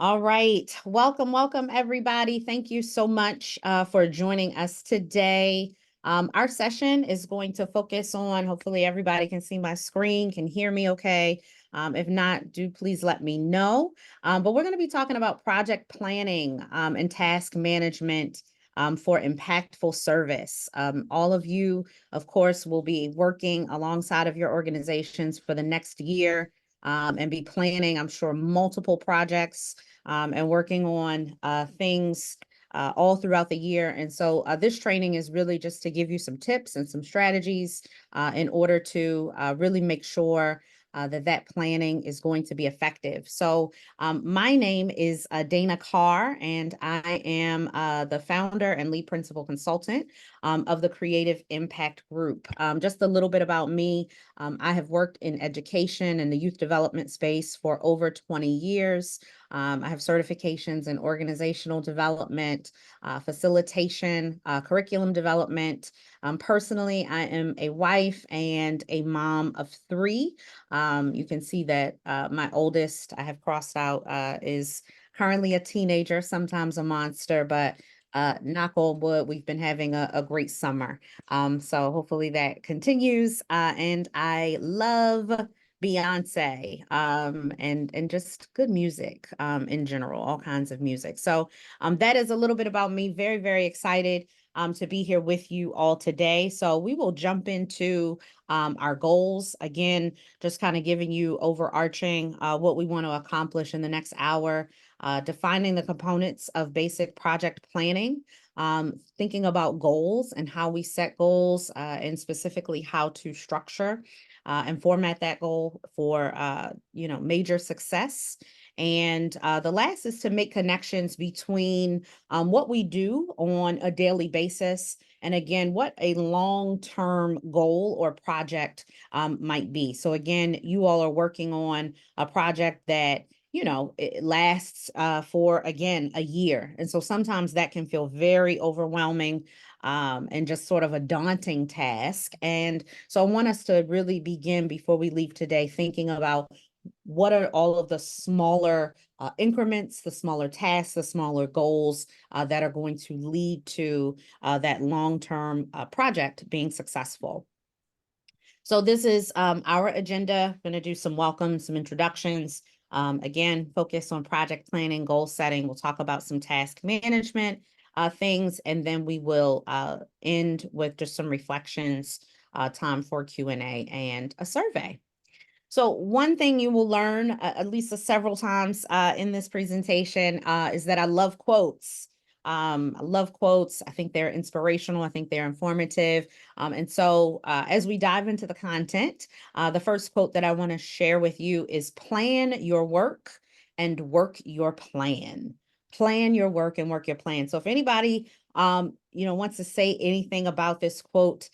All right. Welcome, everybody. Thank you so much for joining us today. Our session is going to focus on, hopefully everybody can see my screen, can hear me okay. If not, do please let me know. But we're going to be talking about project planning and task management for impactful service. All of you, of course, will be working alongside of your organizations for the next year and be planning, I'm sure, multiple projects and working on things all throughout the year. And so this training is really just to give you some tips and some strategies in order to really make sure that planning is going to be effective. So my name is Dana Carr, and I am the founder and lead principal consultant of the Creative Impact Group. Just a little bit about me. I have worked in education and the youth development space for over 20 years. I have certifications in organizational development, facilitation, curriculum development. Personally, I am a wife and a mom of three. You can see that my oldest, I have crossed out, is currently a teenager, sometimes a monster, but knock on wood, we've been having a great summer. So hopefully that continues. And I love Beyonce and just good music in general, all kinds of music. So that is a little bit about me. Very, very excited to be here with you all today. So we will jump into our goals. Again, just kind of giving you overarching what we want to accomplish in the next hour, defining the components of basic project planning, thinking about goals and how we set goals and specifically how to structure and format that goal for major success. And the last is to make connections between what we do on a daily basis and again, what a long-term goal or project might be. So again, you all are working on a project that it lasts for, again, a year. And so sometimes that can feel very overwhelming and just sort of a daunting task. And so I want us to really begin before we leave today thinking about what are all of the smaller increments, the smaller tasks, the smaller goals that are going to lead to that long-term project being successful. So this is our agenda. I'm going to do some welcomes, some introductions. Again, focus on project planning, goal setting. We'll talk about some task management things, and then we will end with just some reflections, time for Q&A and a survey. So one thing you will learn at least several times in this presentation is that I love quotes. I love quotes. I think they're inspirational. I think they're informative. And so as we dive into the content, the first quote that I want to share with you is plan your work and work your plan. Plan your work and work your plan. So if anybody, wants to say anything about this quote,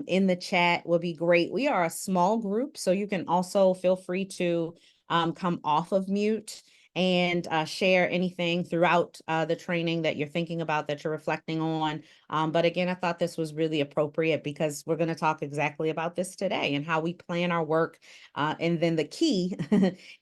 in the chat would be great. We are a small group, so you can also feel free to come off of mute and share anything throughout the training that you're thinking about, that you're reflecting on. But again, I thought this was really appropriate because we're going to talk exactly about this today and how we plan our work. And then the key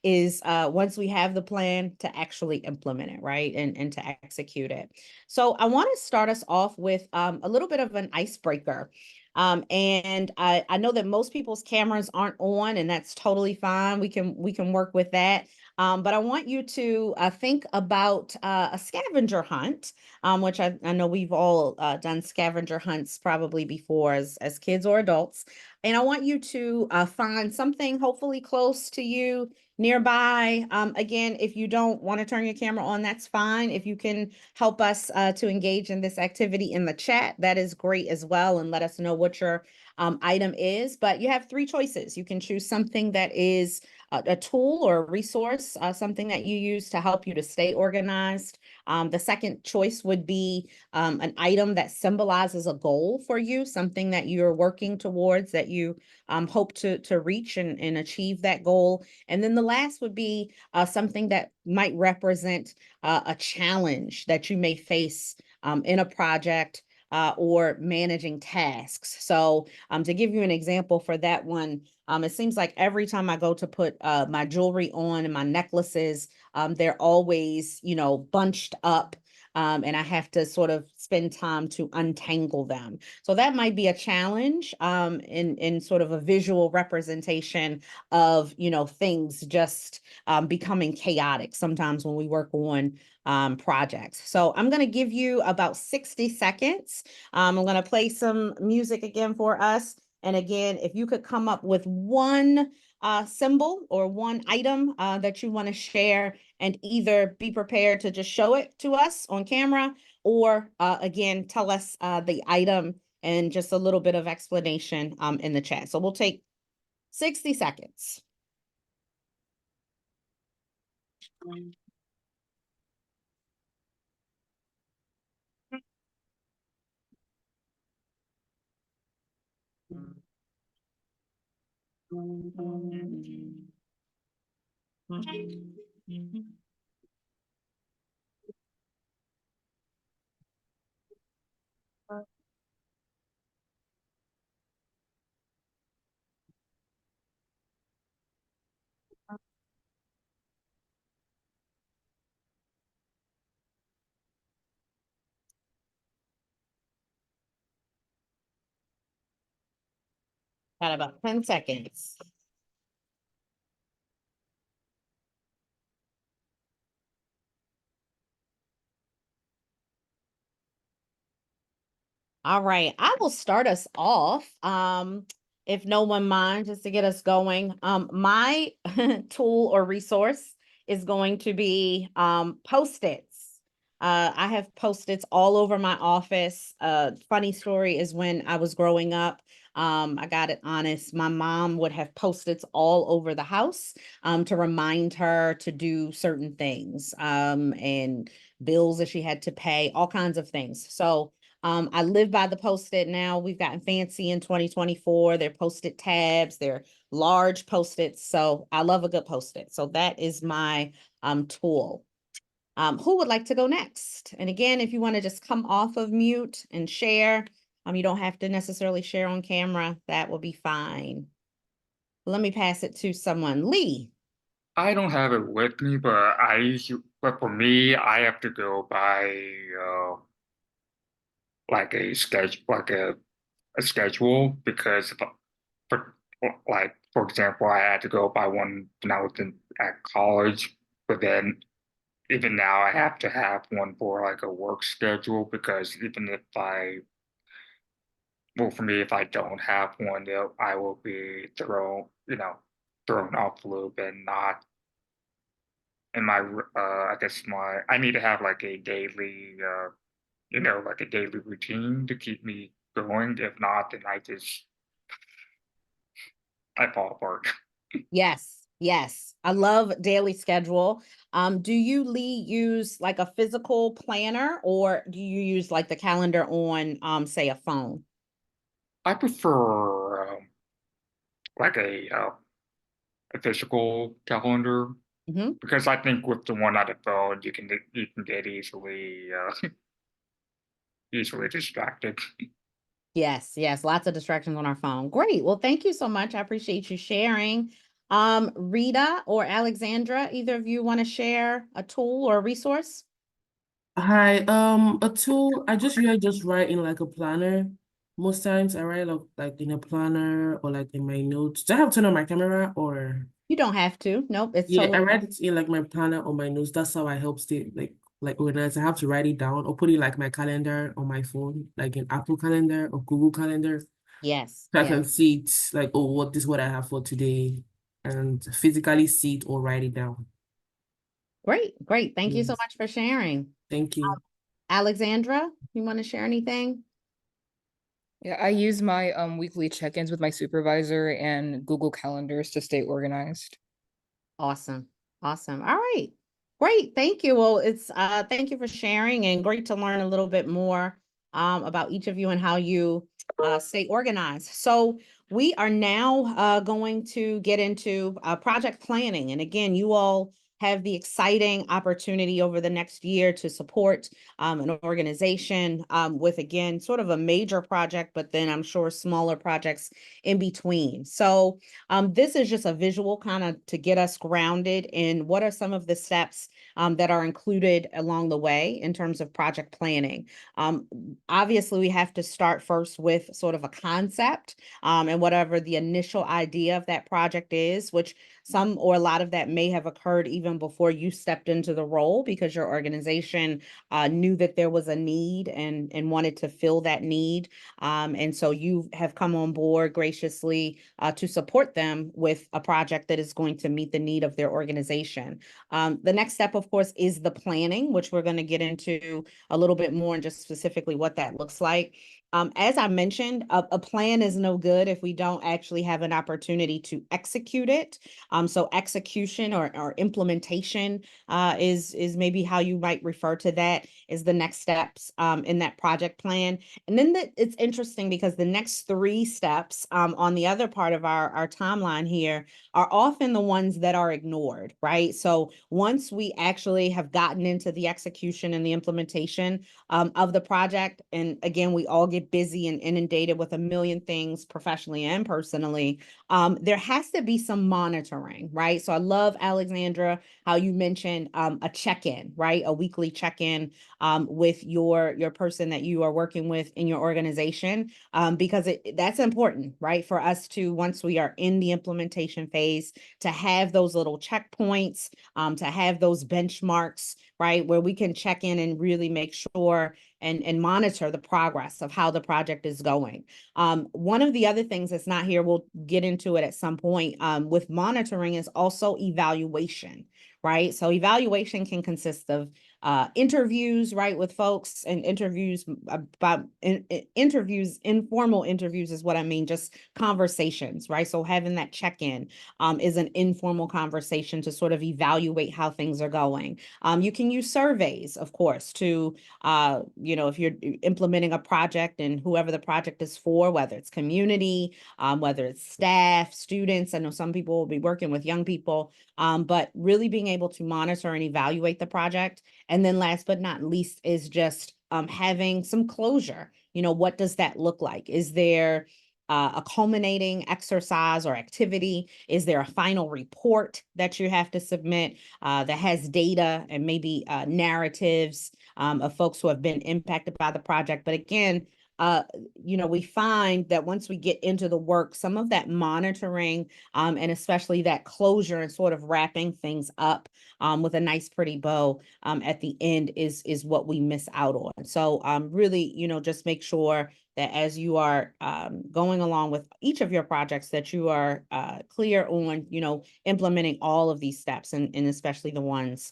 is once we have the plan to actually implement it, right? And to execute it. So I want to start us off with a little bit of an icebreaker. And I know that most people's cameras aren't on, and that's totally fine. We can work with that. But I want you to think about a scavenger hunt, which I know we've all done scavenger hunts probably before as kids or adults. And I want you to find something hopefully close to you nearby. Again, if you don't want to turn your camera on, that's fine. If you can help us to engage in this activity in the chat, that is great as well. And let us know what your item is. But you have three choices. You can choose something that is a tool or a resource, something that you use to help you to stay organized. The second choice would be an item that symbolizes a goal for you, something that you're working towards, that you hope to reach and achieve that goal. And then the last would be something that might represent a challenge that you may face in a project or managing tasks. So to give you an example for that one, it seems like every time I go to put my jewelry on and my necklaces, they're always, bunched up. And I have to sort of spend time to untangle them. So that might be a challenge in sort of a visual representation of, things just becoming chaotic sometimes when we work on projects. So I'm going to give you about 60 seconds. I'm going to play some music again for us. And again, if you could come up with one symbol or one item that you want to share, and either be prepared to just show it to us on camera, or again, tell us the item and just a little bit of explanation in the chat. So we'll take 60 seconds. Got about 10 seconds. All right, I will start us off. If no one minds, just to get us going. My tool or resource is going to be Post-its. I have Post-its all over my office. Funny story is when I was growing up, I got it honest, my mom would have Post-its all over the house to remind her to do certain things and bills that she had to pay, all kinds of things. So I live by the Post-it now. We've gotten fancy in 2024. They're Post-it tabs. They're large Post-its. So I love a good Post-it. So that is my tool. Who would like to go next? And again, if you want to just come off of mute and share, you don't have to necessarily share on camera. That will be fine. Let me pass it to someone. Lee. I don't have it with me, but for me, I have to go by like a schedule because for for example, I had to go by one when I was at college, but then even now I have to have one for like a work schedule because even if for me, if I don't have one, I will be thrown off a little bit, not in my I guess I need to have like a daily like a daily routine to keep me going. If not, then I fall apart. Yes, yes. I love daily schedule. Do you, Lee, use like a physical planner, or do you use like the calendar on say a phone? I prefer like a physical calendar Hmm. because I think with the one on the phone you can get easily distracted. Yes, yes, lots of distractions on our phone. Great. Well, thank you so much. I appreciate you sharing. Rita or Alexandra, either of you want to share a tool or a resource? Hi, a tool I just usually just write in like a planner. Most times I write like in a planner or like in my notes. Do I have to turn on my camera or You don't have to. Nope, it's yeah, I totally write it in like my planner or my notes. That's how I help stay like organized. I have to write it down or put it like my calendar on my phone, like an Apple Calendar or Google Calendar. yes, So I yes. can see it like, oh, what this is what I have for today and physically see it or write it down. Great, great. Thank you so Yes. much for sharing. Thank you. Alexandra, you want to share anything? Yeah, I use my weekly check-ins with my supervisor and Google Calendars to stay organized. Awesome. Awesome. All right. Great. Thank you. Well, it's thank you for sharing, and great to learn a little bit more about each of you and how you stay organized. So we are now going to get into project planning. And again, you all have the exciting opportunity over the next year to support an organization with, again, sort of a major project, but then I'm sure smaller projects in between. So this is just a visual kind of to get us grounded in what are some of the steps that are included along the way in terms of project planning. Obviously, we have to start first with sort of a concept and whatever the initial idea of that project is, which some or a lot of that may have occurred even before you stepped into the role because your organization knew that there was a need and wanted to fill that need. And so you have come on board graciously to support them with a project that is going to meet the need of their organization. The next step, of course, is the planning, which we're going to get into a little bit more and just specifically what that looks like. As I mentioned, a plan is no good if we don't actually have an opportunity to execute it. So execution or implementation is maybe how you might refer to that, is the next steps in that project plan. And then it's interesting because the next 3 steps on the other part of our timeline here are often the ones that are ignored, right? So once we actually have gotten into the execution and the implementation of the project, and again, we all get busy and inundated with a million things professionally and personally, there has to be some monitoring, right? So I love, Alexandra, how you mentioned a check-in, right? A weekly check-in with your person that you are working with in your organization, because that's important, right? For us to, once we are in the implementation phase, to have those little checkpoints, to have those benchmarks, right? Where we can check in and really make sure and monitor the progress of how the project is going. One of the other things that's not here, we'll get into it at some point, with monitoring is also evaluation, right? So evaluation can consist of interviews, right, with folks, and interviews about interviews, informal interviews is what I mean, just conversations, right? So having that check-in is an informal conversation to sort of evaluate how things are going. You can use surveys, of course, to, if you're implementing a project and whoever the project is for, whether it's community, whether it's staff, students. I know some people will be working with young people, but really being able to monitor and evaluate the project. And then last but not least is just having some closure. What does that look like? Is there a culminating exercise or activity? Is there a final report that you have to submit that has data and maybe narratives of folks who have been impacted by the project? But again, we find that once we get into the work, some of that monitoring and especially that closure and sort of wrapping things up with a nice pretty bow at the end is what we miss out on. So really, just make sure that as you are going along with each of your projects, that you are clear on, implementing all of these steps and especially the ones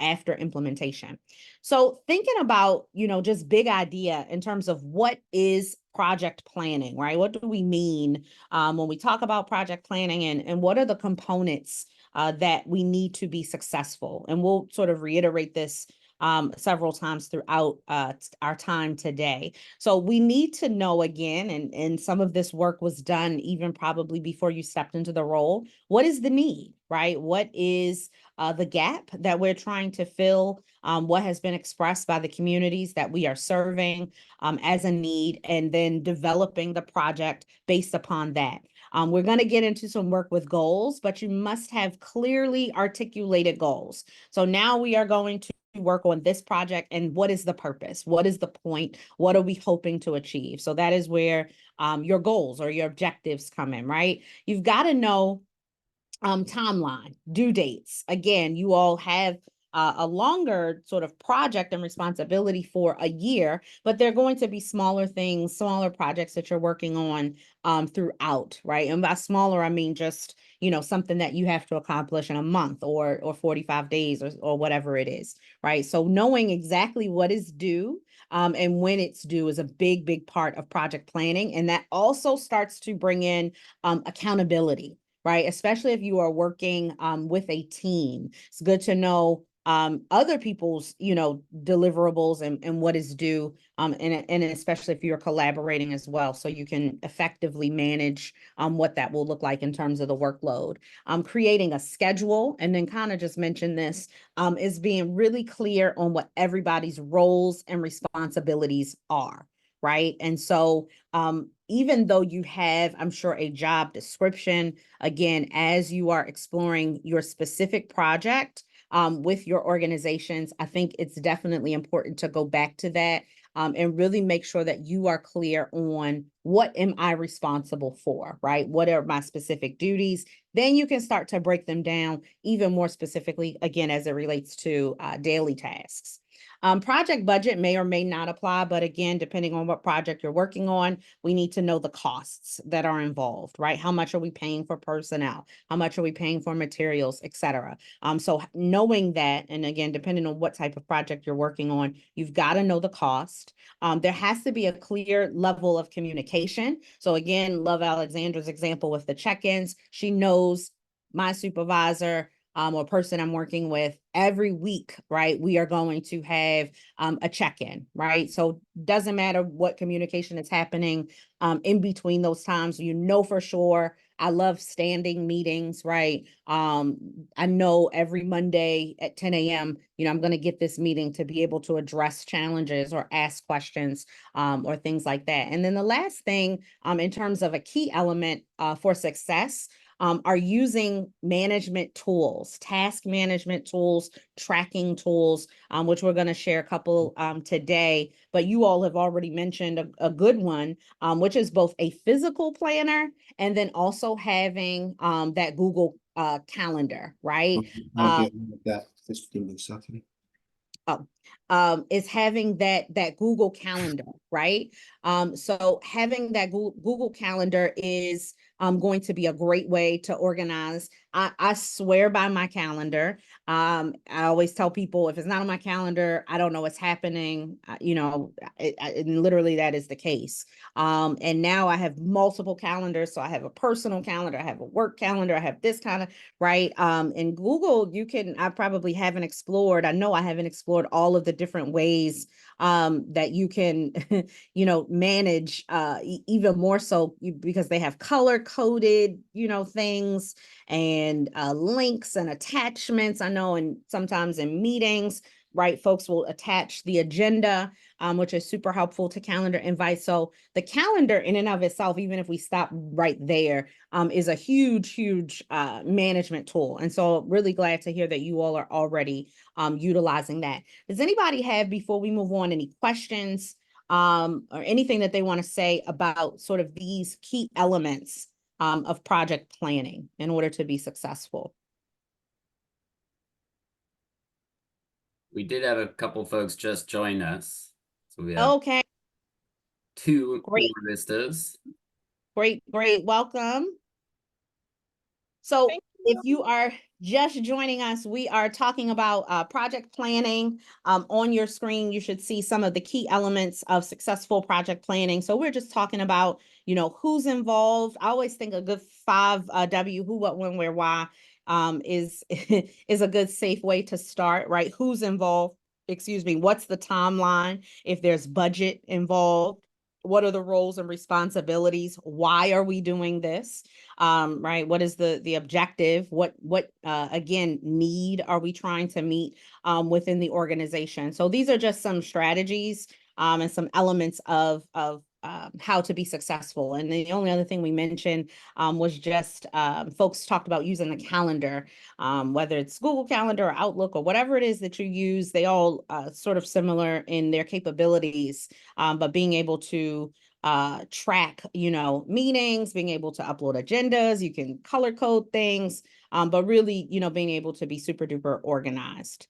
after implementation. So thinking about, just big idea in terms of what is project planning, right? What do we mean when we talk about project planning, and what are the components that we need to be successful? And we'll sort of reiterate this several times throughout our time today. So we need to know, again, and some of this work was done even probably before you stepped into the role, what is the need, right? What is the gap that we're trying to fill? What has been expressed by the communities that we are serving as a need, and then developing the project based upon that. We're going to get into some work with goals, but you must have clearly articulated goals. So now we are going to work on this project, and what is the purpose? What is the point? What are we hoping to achieve? So that is where your goals or your objectives come in, right? You've got to know timeline, due dates. Again, you all have a longer sort of project and responsibility for a year, but they're going to be smaller things, smaller projects that you're working on throughout, right? And by smaller, I mean just, something that you have to accomplish in a month or 45 days or whatever it is, right? So knowing exactly what is due and when it's due is a big, big part of project planning. And that also starts to bring in accountability, right? Especially if you are working with a team. It's good to know other people's, deliverables and what is due, and especially if you're collaborating as well, so you can effectively manage what that will look like in terms of the workload. Creating a schedule, and then kind of just mention this, is being really clear on what everybody's roles and responsibilities are. Right. And so even though you have, I'm sure, a job description, again, as you are exploring your specific project with your organizations, I think it's definitely important to go back to that and really make sure that you are clear on what am I responsible for, right? What are my specific duties? Then you can start to break them down even more specifically, again, as it relates to daily tasks. Project budget may or may not apply, but again, depending on what project you're working on, we need to know the costs that are involved, right? How much are we paying for personnel? How much are we paying for materials, et cetera? So knowing that, and again, depending on what type of project you're working on, you've got to know the cost. There has to be a clear level of communication. So again, love Alexandra's example with the check-ins. She knows my supervisor or person I'm working with every week, right? We are going to have a check-in, right? So doesn't matter what communication is happening in between those times, for sure. I love standing meetings, right? I know every Monday at 10 a.m., I'm going to get this meeting to be able to address challenges or ask questions or things like that. And then the last thing in terms of a key element for success are using management tools, task management tools, tracking tools, which we're going to share a couple today. But you all have already mentioned a good one, which is both a physical planner and then also having that Google Calendar, right? That. Just give me a second. Is having that Google Calendar, right? So having that Google Calendar is going to be a great way to organize. I swear by my calendar. I always tell people if it's not on my calendar, I don't know what's happening. And literally that is the case. And now I have multiple calendars. So I have a personal calendar, I have a work calendar, I have this kind of, right? In Google, I probably haven't explored. I know I haven't explored all of the different ways that you can, manage even more so because they have color coded, things and links and attachments. I know, and sometimes in meetings, right, folks will attach the agenda, which is super helpful to calendar invites. So the calendar in and of itself, even if we stop right there, is a huge management tool. And so really glad to hear that you all are already utilizing that. Does anybody have, before we move on, any questions or anything that they want to say about sort of these key elements of project planning in order to be successful? We did have a couple folks just join us. So we have Okay, two great. more vistas. Great. Welcome. So if you are just joining us, we are talking about project planning. On your screen, you should see some of the key elements of successful project planning. So we're just talking about, who's involved. I always think a good 5W, who, what, when, where, why, is is a good, safe way to start, right? Who's involved? What's the timeline? If there's budget involved, what are the roles and responsibilities? Why are we doing this? Right? What is the objective? What again, need are we trying to meet within the organization? So these are just some strategies and some elements of how to be successful. And the only other thing we mentioned was just folks talked about using the calendar, whether it's Google Calendar or Outlook or whatever it is that you use. They all sort of similar in their capabilities, but being able to track, meetings, being able to upload agendas, you can color code things, but really, being able to be super duper organized.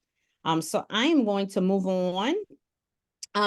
So I am going to move on.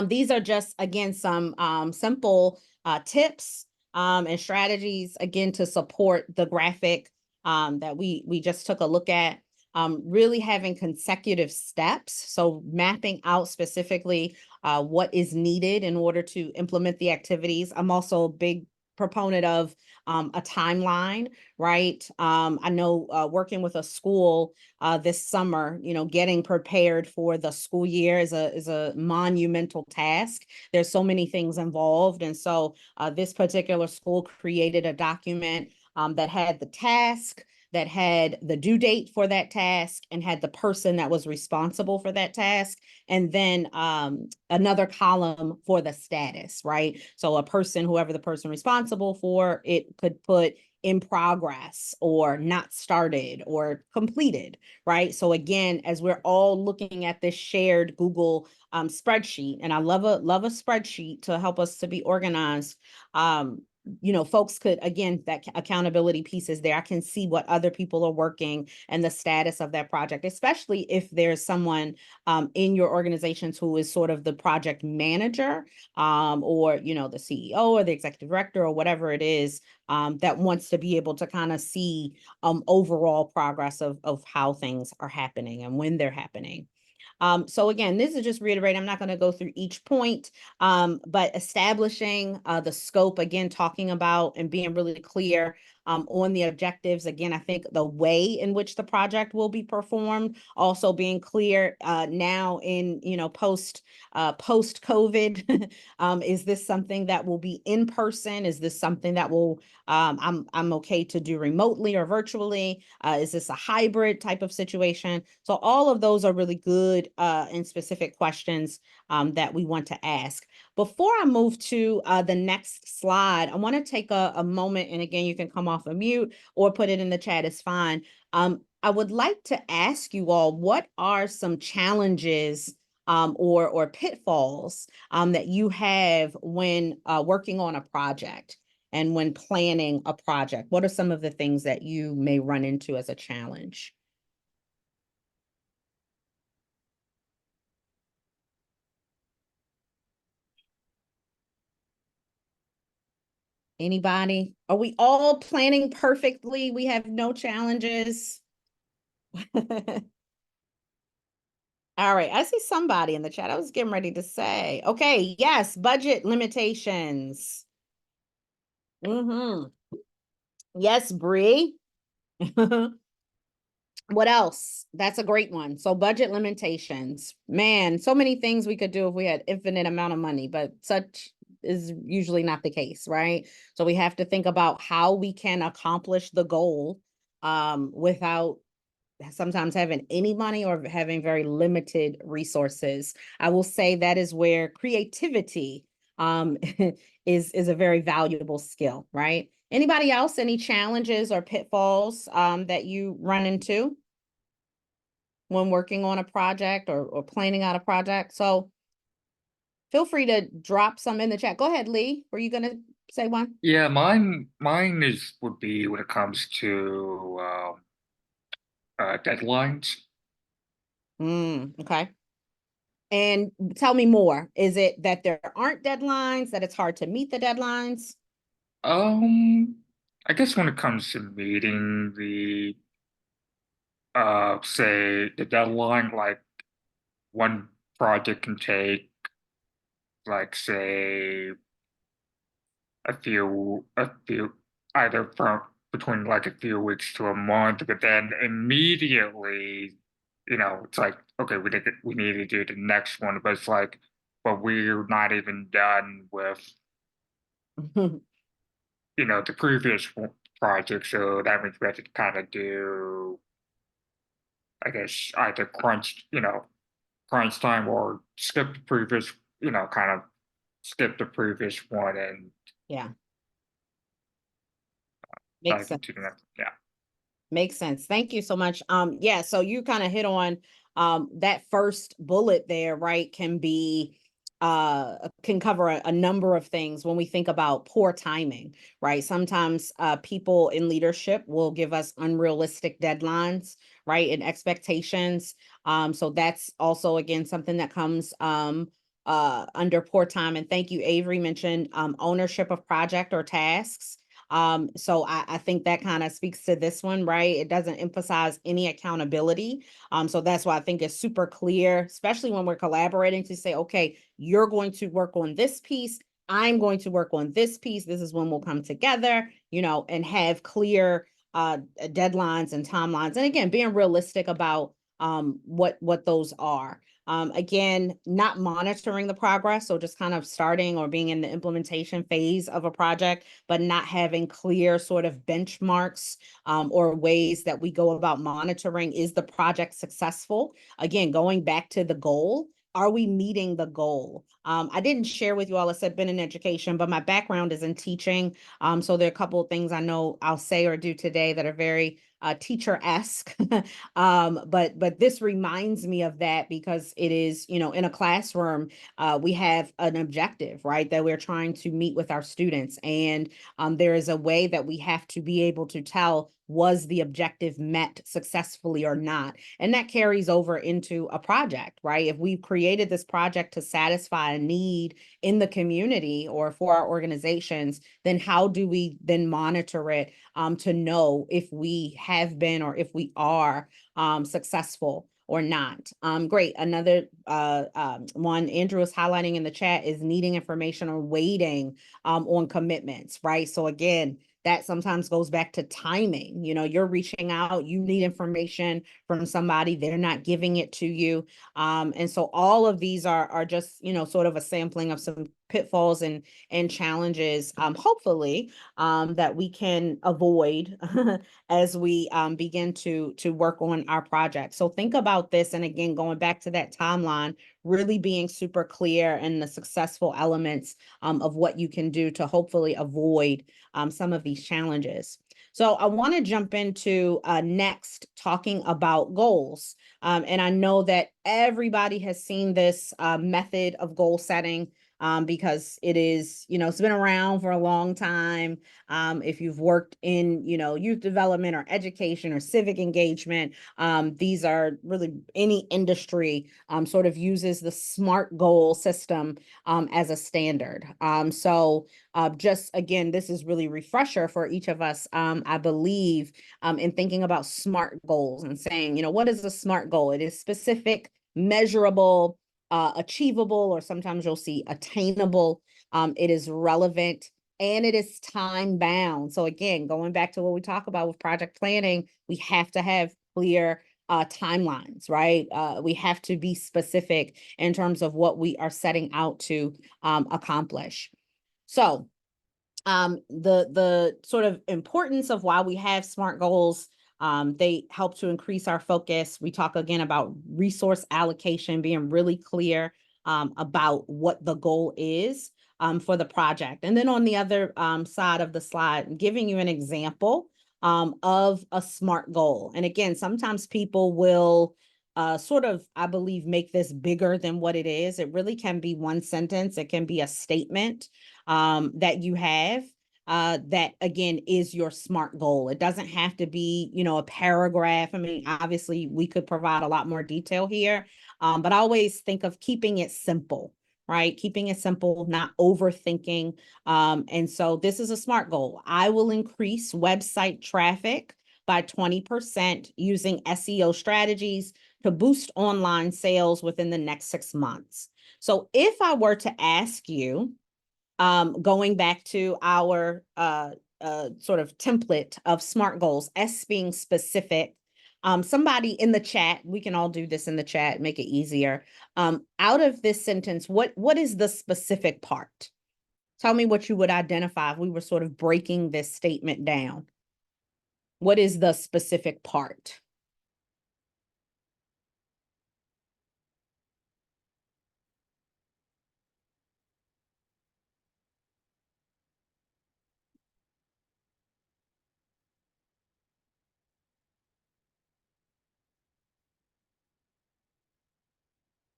These are just, again, some simple tips and strategies, again, to support the graphic that we just took a look at. Really having consecutive steps. So mapping out specifically what is needed in order to implement the activities. I'm also a big proponent of a timeline, right? I know working with a school this summer, you know, getting prepared for the school year is a monumental task. There's so many things involved. And so this particular school created a document that had the task, that had the due date for that task, and had the person that was responsible for that task, and then another column for the status, right? So a person, whoever the person responsible for it, could put in progress or not started or completed, right? So again, as we're all looking at this shared Google spreadsheet, and I love a spreadsheet to help us to be organized. You know, folks could, again, that accountability piece is there. I can see what other people are working and the status of that project, especially if there's someone in your organizations who is sort of the project manager or, you know, the CEO or the executive director or whatever it is that wants to be able to kind of see overall progress of how things are happening and when they're happening. So again, this is just reiterating, I'm not going to go through each point, but establishing the scope, again, talking about and being really clear on the objectives. Again, I think the way in which the project will be performed, also being clear now in, you know, post COVID, is this something that will be in person? Is this something that will, I'm okay to do remotely or virtually? Is this a hybrid type of situation? So all of those are really good and specific questions that we want to ask. Before I move to the next slide, I want to take a moment, and again, you can come off of mute or put it in the chat, is fine. I would like to ask you all, what are some challenges or pitfalls that you have when working on a project and when planning a project? What are some of the things that you may run into as a challenge? Anybody? Are we all planning perfectly? We have no challenges? All right, I see somebody in the chat. I was getting ready to say, okay, yes, budget limitations. Yes, Bree. What else? That's a great one. So budget limitations. Man, so many things we could do if we had infinite amount of money, but such is usually not the case, right? So we have to think about how we can accomplish the goal without sometimes having any money or having very limited resources. I will say that is where creativity is a very valuable skill, right? Anybody else, any challenges or pitfalls that you run into when working on a project or planning out a project? So feel free to drop some in the chat. Go ahead, Lee. Were you going to say one? Yeah, mine would be when it comes to deadlines. Okay. And tell me more. Is it that there aren't deadlines, that it's hard to meet the deadlines? I guess when it comes to meeting the say the deadline, like one project can take like say a few either from between like a few weeks to a month, but then immediately, you know, it's like, okay, we need to do the next one, but it's like, but we're not even done with, you know, the previous project, so that means we have to kind of do, I guess, either crunch time or skip the previous, you know, kind of skip the previous one and Yeah. Makes dive sense. into the next. Yeah. Makes sense. Thank you so much. Yeah, so you kind of hit on that first bullet there, right? Can cover a number of things when we think about poor timing, right? Sometimes people in leadership will give us unrealistic deadlines, right? And expectations. So that's also, again, something that comes under poor time. And thank you, Avery mentioned ownership of project or tasks. So I think that kind of speaks to this one, right? It doesn't emphasize any accountability. So that's why I think it's super clear, especially when we're collaborating, to say, okay, you're going to work on this piece. I'm going to work on this piece. This is when we'll come together, you know, and have clear deadlines and timelines. And again, being realistic about what those are. Again, not monitoring the progress, so just kind of starting or being in the implementation phase of a project, but not having clear sort of benchmarks or ways that we go about monitoring. Is the project successful? Again, going back to the goal. Are we meeting the goal? I didn't share with you all, I said been in education, but my background is in teaching. So there are a couple of things I know I'll say or do today that are very teacher-esque. But this reminds me of that because it is, you know, in a classroom, we have an objective, right, that we're trying to meet with our students. And there is a way that we have to be able to tell, was the objective met successfully or not? And that carries over into a project, right? If we've created this project to satisfy a need in the community or for our organizations, then how do we then monitor it to know if we have been or if we are successful or not? Great. Another one Andrew is highlighting in the chat is needing information or waiting on commitments, right? So again, that sometimes goes back to timing. You know, you're reaching out, you need information from somebody, they're not giving it to you. And so all of these are just, you know, sort of a sampling of some pitfalls and challenges, hopefully, that we can avoid as we begin to work on our project. So think about this. And again, going back to that timeline, really being super clear in the successful elements of what you can do to hopefully avoid some of these challenges. So I want to jump into next talking about goals. And I know that everybody has seen this method of goal setting because it is, you know, it's been around for a long time. If you've worked in, you know, youth development or education or civic engagement, these are really any industry sort of uses the SMART goal system as a standard. So just again, this is really refresher for each of us, I believe, in thinking about SMART goals and saying, you know, what is a SMART goal? It is specific, measurable, achievable, or sometimes you'll see attainable. It is relevant and it is time bound. So again, going back to what we talk about with project planning, we have to have clear timelines, right? We have to be specific in terms of what we are setting out to accomplish. So the sort of importance of why we have SMART goals, they help to increase our focus. We talk again about resource allocation, being really clear about what the goal is for the project. And then on the other side of the slide, giving you an example of a SMART goal. And again, sometimes people will sort of, I believe, make this bigger than what it is. It really can be one sentence. It can be a statement that you have that again is your SMART goal. It doesn't have to be, you know, a paragraph. I mean, obviously we could provide a lot more detail here, but I always think of keeping it simple, right? Keeping it simple, not overthinking. And so this is a SMART goal. I will increase website traffic by 20% using SEO strategies to boost online sales within the next 6 months. So if I were to ask you, going back to our sort of template of SMART goals, S being specific, somebody in the chat, we can all do this in the chat, make it easier. Out of this sentence, what is the specific part? Tell me what you would identify if we were sort of breaking this statement down. What is the specific part?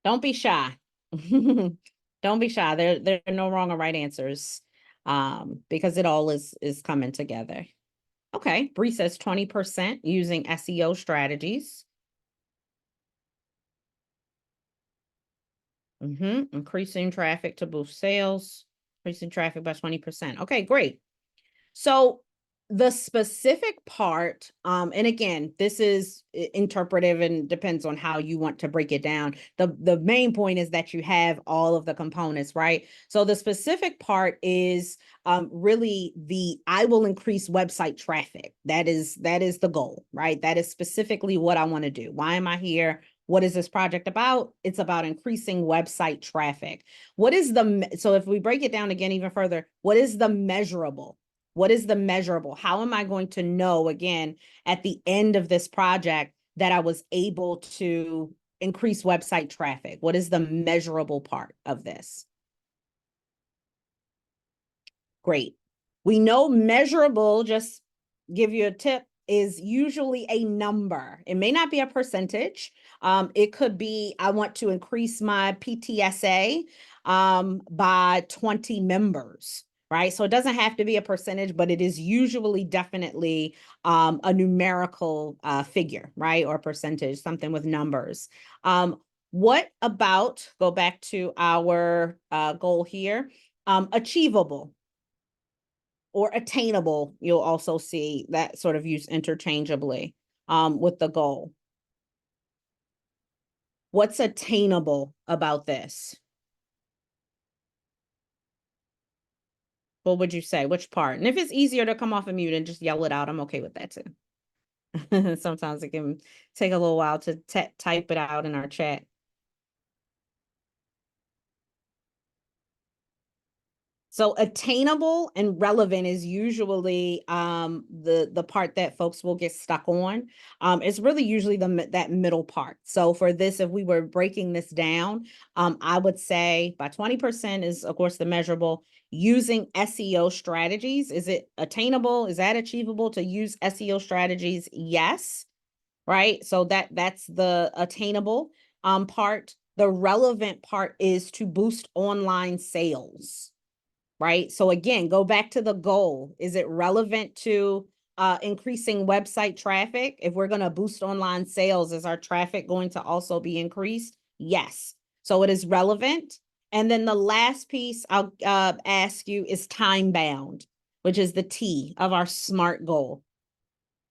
Don't be shy. Don't be shy. There are no wrong or right answers because it all is coming together. Okay, Bree says 20% using SEO strategies. Increasing traffic to boost sales, increasing traffic by 20%. Okay, great. So The specific part, and again, this is interpretive and depends on how you want to break it down. The main point is that you have all of the components, right? So the specific part is really I will increase website traffic. That is the goal, right? That is specifically what I want to do. Why am I here? What is this project about? It's about increasing website traffic. So if we break it down again even further, what is the measurable? What is the measurable? How am I going to know, again, at the end of this project that I was able to increase website traffic? What is the measurable part of this? Great. We know measurable, just give you a tip, is usually a number. It may not be a percentage. It could be, I want to increase my PTSA by 20 members. Right. So it doesn't have to be a percentage, but it is usually definitely a numerical figure, right? Or percentage, something with numbers. What about, go back to our goal here, achievable or attainable? You'll also see that sort of used interchangeably with the goal. What's attainable about this? What would you say? Which part? And if it's easier to come off of mute and just yell it out, I'm okay with that too. Sometimes it can take a little while to type it out in our chat. So attainable and relevant is usually the part that folks will get stuck on. It's really usually that middle part. So for this, if we were breaking this down, I would say by 20% is, of course, the measurable. Using SEO strategies, is it attainable? Is that achievable to use SEO strategies? Yes, right? So that's the attainable part. The relevant part is to boost online sales. Right? So again, go back to the goal. Is it relevant to increasing website traffic? If we're going to boost online sales, is our traffic going to also be increased? Yes. So it is relevant. And then the last piece I'll ask you is time bound, which is the T of our SMART goal.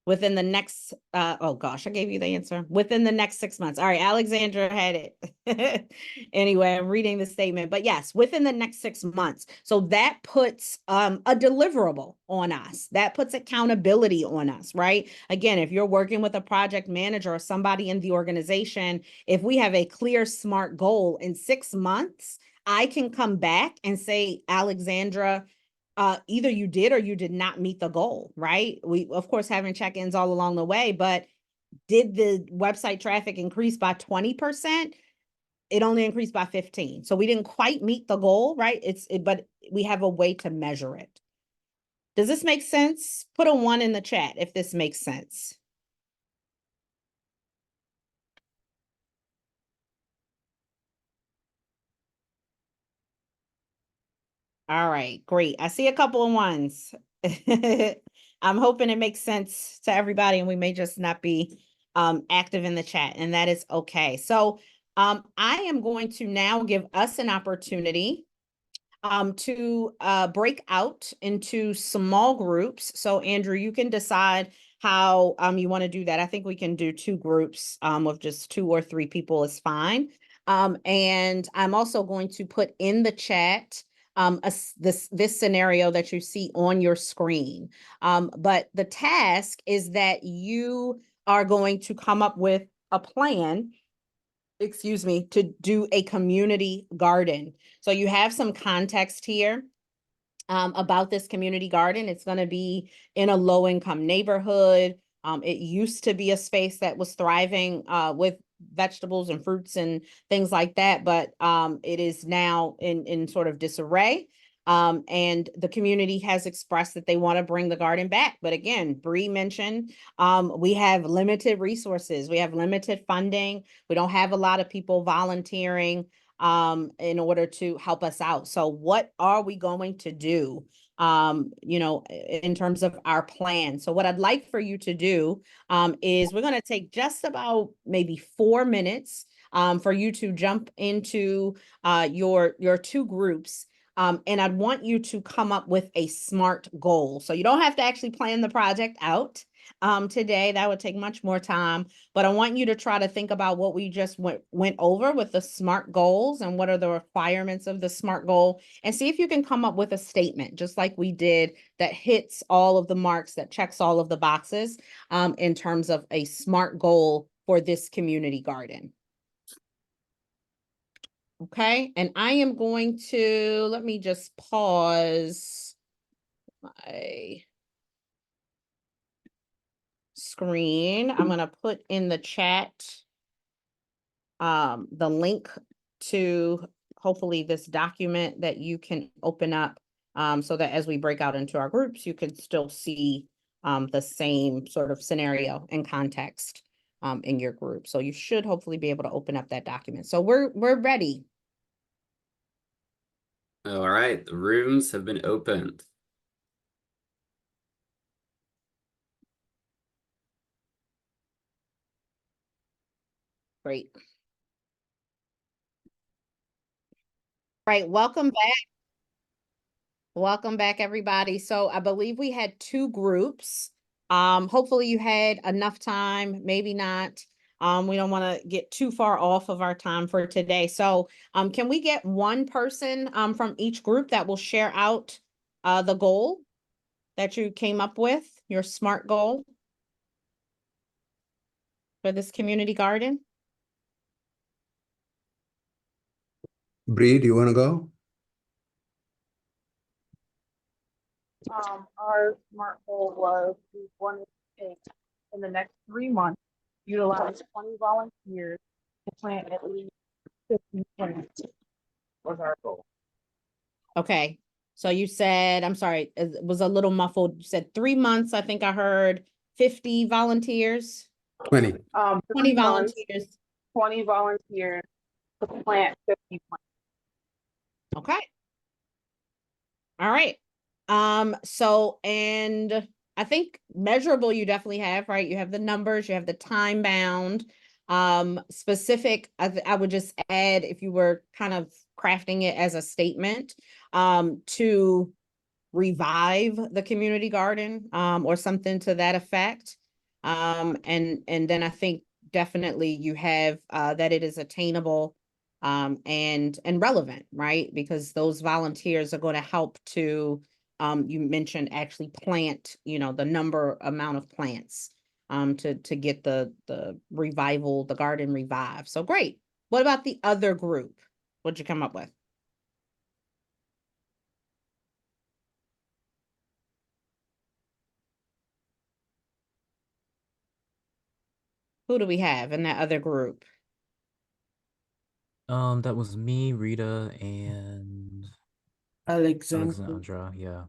Within the next, oh gosh, I gave you the answer. Within the next 6 months. All right, Alexandra had it. Anyway, I'm reading the statement, but yes, within the next 6 months. So that puts a deliverable on us. That puts accountability on us, right? Again, if you're working with a project manager or somebody in the organization, if we have a clear SMART goal in 6 months, I can come back and say, Alexandra, either you did or you did not meet the goal, right? We, of course, having check-ins all along the way, but did the website traffic increase by 20%? It only increased by 15. So we didn't quite meet the goal, right? But we have a way to measure it. Does this make sense? Put a 1 in the chat if this makes sense. All right, great. I see a couple of 1s. I'm hoping it makes sense to everybody and we may just not be active in the chat, and that is okay. So I am going to now give us an opportunity to break out into small groups. So Andrew, you can decide how you want to do that. I think we can do 2 groups of just 2 or 3 people is fine. And I'm also going to put in the chat this scenario that you see on your screen. But the task is that you are going to come up with a plan, excuse me, to do a community garden. So you have some context here about this community garden. It's going to be in a low-income neighborhood. It used to be a space that was thriving with vegetables and fruits and things like that, but it is now in sort of disarray. And the community has expressed that they want to bring the garden back. But again, Bree mentioned we have limited resources. We have limited funding. We don't have a lot of people volunteering in order to help us out. So what are we going to do, in terms of our plan? So what I'd like for you to do is we're going to take just about maybe 4 minutes for you to jump into your 2 groups. And I'd want you to come up with a SMART goal. So you don't have to actually plan the project out today. That would take much more time. But I want you to try to think about what we just went over with the SMART goals and what are the requirements of the SMART goal, and see if you can come up with a statement, just like we did, that hits all of the marks, that checks all of the boxes in terms of a SMART goal for this community garden. Okay, and I am going to, let me just pause my screen. I'm going to put in the chat the link to hopefully this document that you can open up so that as we break out into our groups, you can still see the same sort of scenario and context in your group. So you should hopefully be able to open up that document. So we're ready. All right, the rooms have been opened. Great. Right, welcome back. Welcome back, everybody. So I believe we had 2 groups. Hopefully you had enough time, maybe not. We don't want to get too far off of our time for today. So can we get one person from each group that will share out the goal that you came up with, your SMART goal for this community garden? Bree, do you want to go? Our SMART goal was we wanted to take in the next 3 months, utilize 20 volunteers to plant at least 50 plants was our goal. Okay. So you said, I'm sorry, it was a little muffled. You said 3 months. I think I heard 50 volunteers. 20. 20 volunteers. 20 volunteers to plant 50 plants. Okay. All right. So, and I think measurable you definitely have, right? You have the numbers, you have the time bound, specific. I would just add, if you were kind of crafting it as a statement, to revive the community garden, or something to that effect. And then I think definitely you have, that it is attainable, and relevant, right? Because those volunteers are going to help to, you mentioned actually plant, the amount of plants, to get the revival, the garden revived. So great. What about the other group? What'd you come up with? Who do we have in that other group? That was me, Rita, and Alexandra. Alexandra, yeah.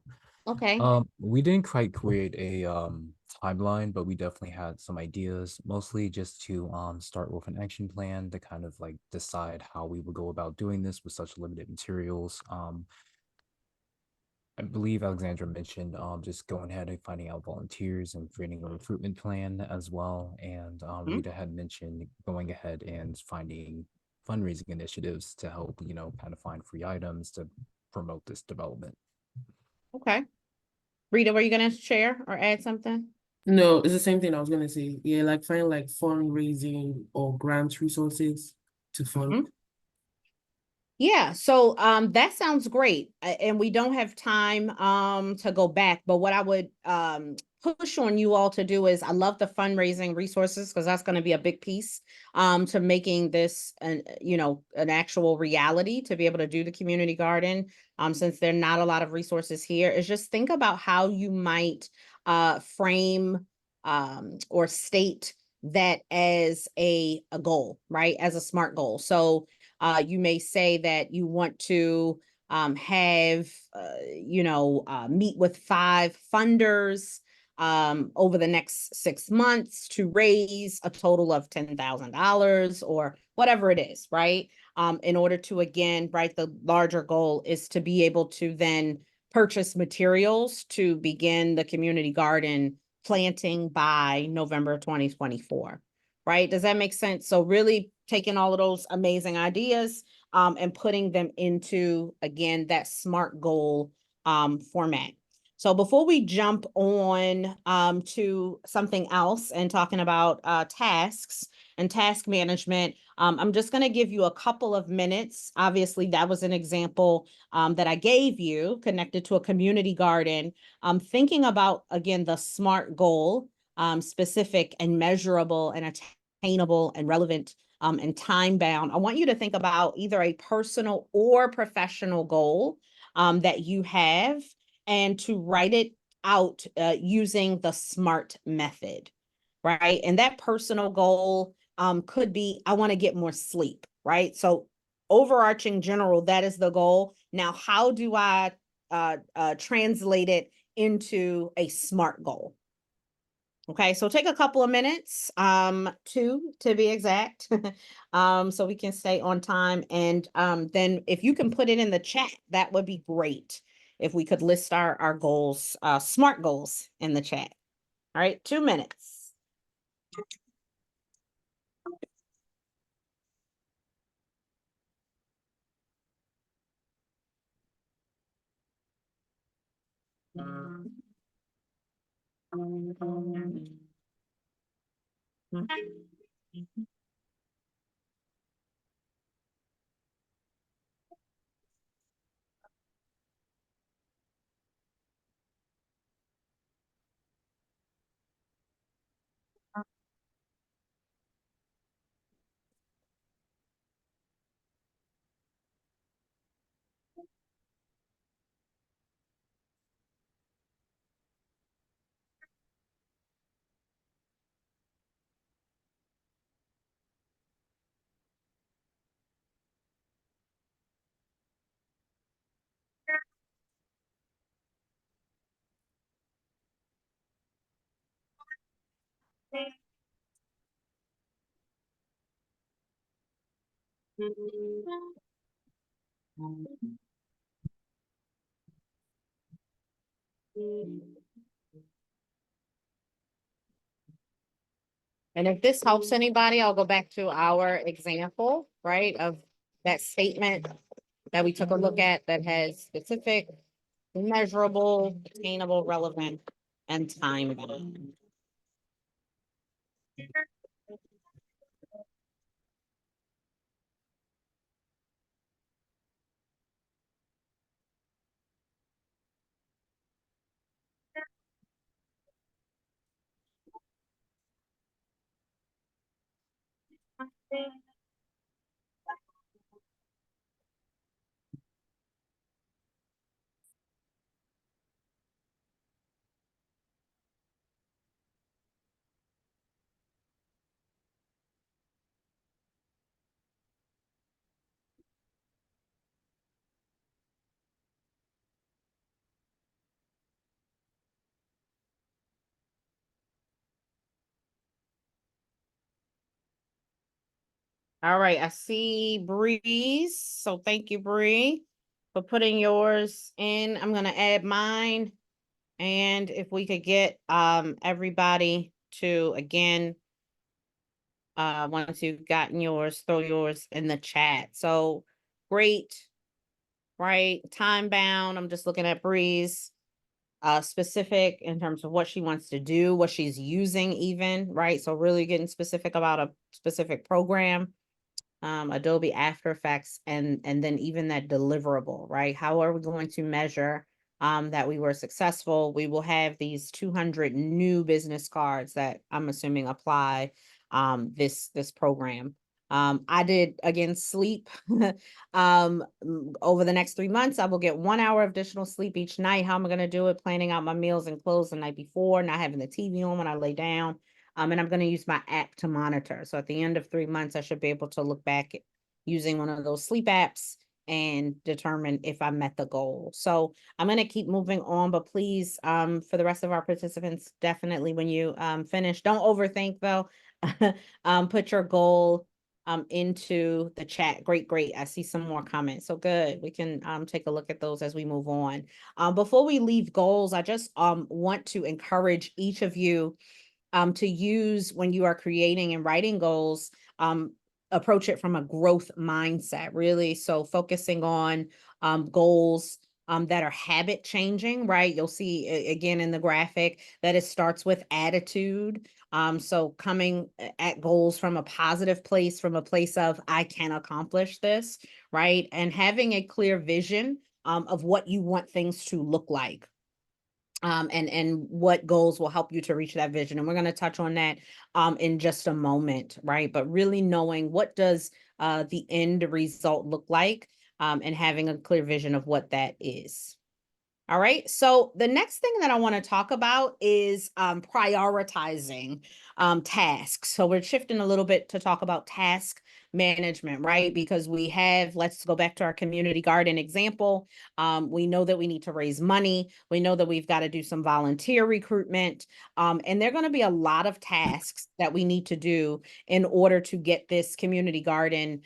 Okay. We didn't quite create a timeline, but we definitely had some ideas, mostly just to start with an action plan to kind of like decide how we would go about doing this with such limited materials. I believe Alexandra mentioned just going ahead and finding out volunteers and creating a recruitment plan as well. And Rita had mentioned going ahead and finding fundraising initiatives to help, kind of find free items to promote this development. Okay. Rita, were you going to share or add something? No, it's the same thing I was gonna say. Yeah, like find like fundraising or grant resources to fund. Yeah, so that sounds great. And we don't have time to go back, but what I would push on you all to do is, I love the fundraising resources, because that's going to be a big piece to making this an actual reality, to be able to do the community garden, since there are not a lot of resources here. Is just think about how you might frame or state that as a goal, right? As a SMART goal. So you may say that you want to have, meet with 5 funders over the next 6 months to raise a total of $10,000 or whatever it is, right? In order to, again, right, the larger goal is to be able to then purchase materials to begin the community garden planting by November 2024. Right? Does that make sense? So really taking all of those amazing ideas and putting them into, again, that SMART goal format. So before we jump on to something else and talking about tasks and task management, I'm just going to give you a couple of minutes. Obviously, that was an example that I gave you connected to a community garden. Thinking about, again, the SMART goal, specific and measurable and attainable and relevant and time bound. I want you to think about either a personal or professional goal that you have, and to write it out using the SMART method, right? And that personal goal could be, I want to get more sleep, right? So overarching general, that is the goal. Now, how do I translate it into a SMART goal? Okay, so take a couple of minutes, 2 to be exact, so we can stay on time. And then if you can put it in the chat, that would be great. If we could list our goals, SMART goals in the chat. All right, 2 minutes. And if this helps anybody, I'll go back to our example, right, of that statement that we took a look at that has specific, measurable, attainable, relevant, and time bound. All right, I see Breeze. So thank you, Bree, for putting yours in. I'm gonna add mine. And if we could get everybody to, again, once you've gotten yours, throw yours in the chat. So great, right? Time bound. I'm just looking at Breeze. Specific in terms of what she wants to do, what she's using even, right? So really getting specific about a specific program. Adobe After Effects, and then even that deliverable, right? How are we going to measure that we were successful? We will have these 200 new business cards that I'm assuming apply this program. I did, again, sleep. Over the next 3 months, I will get 1 hour of additional sleep each night. How am I going to do it? Planning out my meals and clothes the night before, not having the TV on when I lay down. And I'm going to use my app to monitor. So at the end of 3 months, I should be able to look back using one of those sleep apps and determine if I met the goal. So I'm going to keep moving on, but please, for the rest of our participants, definitely when you finish, don't overthink though. Put your goal into the chat. Great. I see some more comments. So good. We can take a look at those as we move on. Before we leave goals, I just want to encourage each of you to use when you are creating and writing goals, approach it from a growth mindset, really. So focusing on goals that are habit changing, right? You'll see again in the graphic that it starts with attitude. So coming at goals from a positive place, from a place of I can accomplish this, right? And having a clear vision of what you want things to look like. And what goals will help you to reach that vision. And we're going to touch on that in just a moment, right? But really knowing what does the end result look like and having a clear vision of what that is. All right, so the next thing that I want to talk about is prioritizing tasks. So we're shifting a little bit to talk about task management, right? Because we have, let's go back to our community garden example. We know that we need to raise money. We know that we've got to do some volunteer recruitment. And there are going to be a lot of tasks that we need to do in order to get this community garden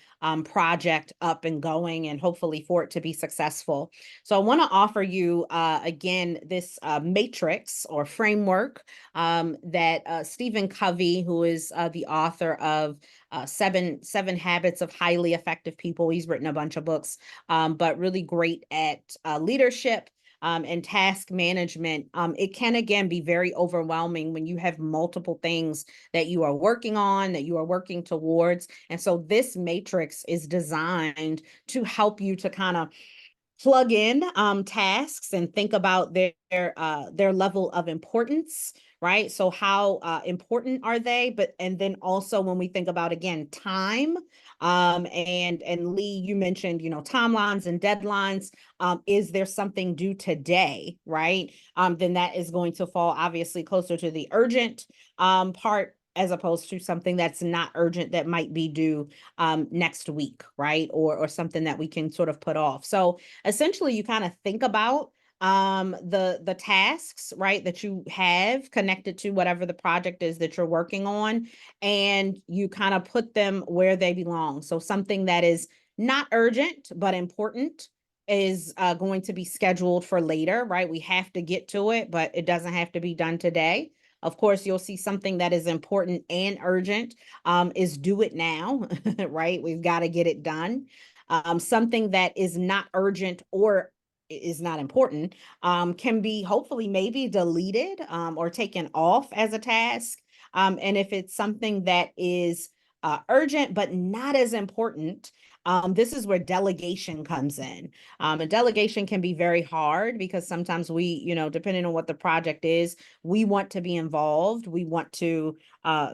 project up and going and hopefully for it to be successful. So I want to offer you, again, this matrix or framework that Stephen Covey, who is the author of Seven Habits of Highly Effective People. He's written a bunch of books, but really great at leadership and task management. It can, again, be very overwhelming when you have multiple things that you are working on, that you are working towards. And so this matrix is designed to help you to kind of plug in tasks and think about their level of importance, right? So how important are they? And then also when we think about, again, time, and Lee, you mentioned, timelines and deadlines. Is there something due today, right? Then that is going to fall obviously closer to the urgent part, as opposed to something that's not urgent that might be due next week, right? Or something that we can sort of put off. So essentially you kind of think about the tasks, right, that you have connected to whatever the project is that you're working on, and you kind of put them where they belong. So something that is not urgent but important is going to be scheduled for later, right? We have to get to it, but it doesn't have to be done today. Of course, you'll see something that is important and urgent is do it now, right? We've got to get it done. Something that is not urgent or is not important can be hopefully maybe deleted or taken off as a task. And if it's something that is urgent but not as important, this is where delegation comes in. And delegation can be very hard because sometimes we, depending on what the project is, we want to be involved. We want to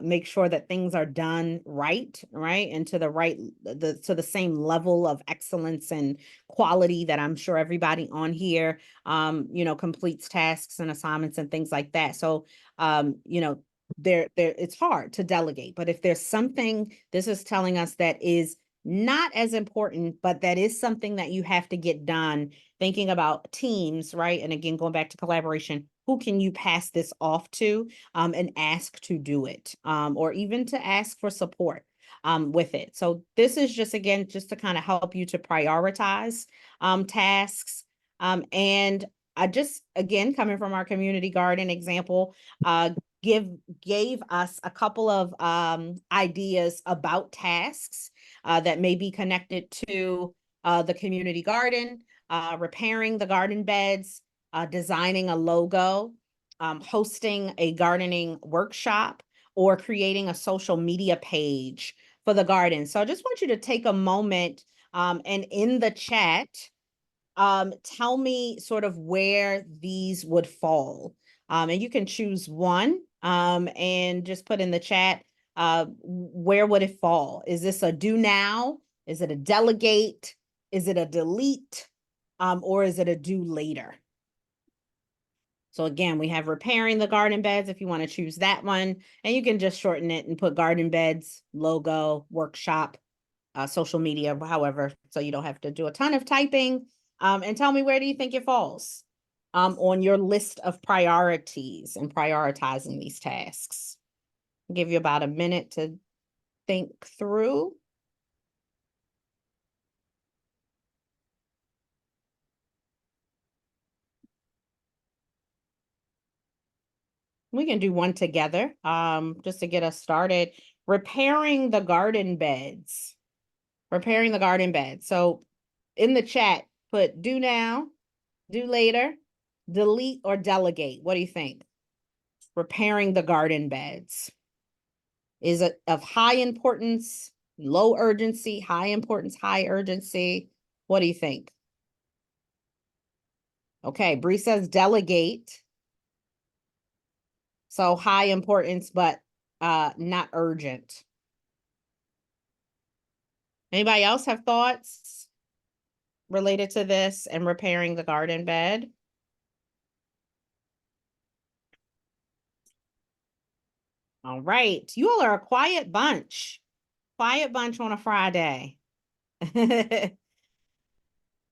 make sure that things are done right, and to the same level of excellence and quality that I'm sure everybody on here, completes tasks and assignments and things like that. So, there it's hard to delegate. But if there's something, this is telling us that is not as important, but that is something that you have to get done, thinking about teams, right? And again, going back to collaboration, who can you pass this off to and ask to do it, or even to ask for support with it. So this is just, again, just to kind of help you to prioritize tasks. And I just, again, coming from our community garden example, gave us a couple of ideas about tasks that may be connected to the community garden, repairing the garden beds, designing a logo, hosting a gardening workshop, or creating a social media page for the garden. So I just want you to take a moment and in the chat, tell me sort of where these would fall. And you can choose one and just put in the chat, where would it fall? Is this a do now? Is it a delegate? Is it a delete? Or is it a do later? So again, we have repairing the garden beds if you want to choose that one, and you can just shorten it and put garden beds, logo, workshop, social media, however, so you don't have to do a ton of typing. And tell me, where do you think it falls on your list of priorities and prioritizing these tasks? I'll give you about a minute to think through. We can do one together just to get us started. repairing the garden beds. Repairing the garden bed. So in the chat, put do now, do later, delete, or delegate. What do you think? Repairing the garden beds. Is it of high importance, low urgency, high importance, high urgency? What do you think? Okay, Bree says delegate. So high importance, but not urgent. Anybody else have thoughts related to this and repairing the garden bed? All right, you all are a quiet bunch. Quiet bunch on a Friday. All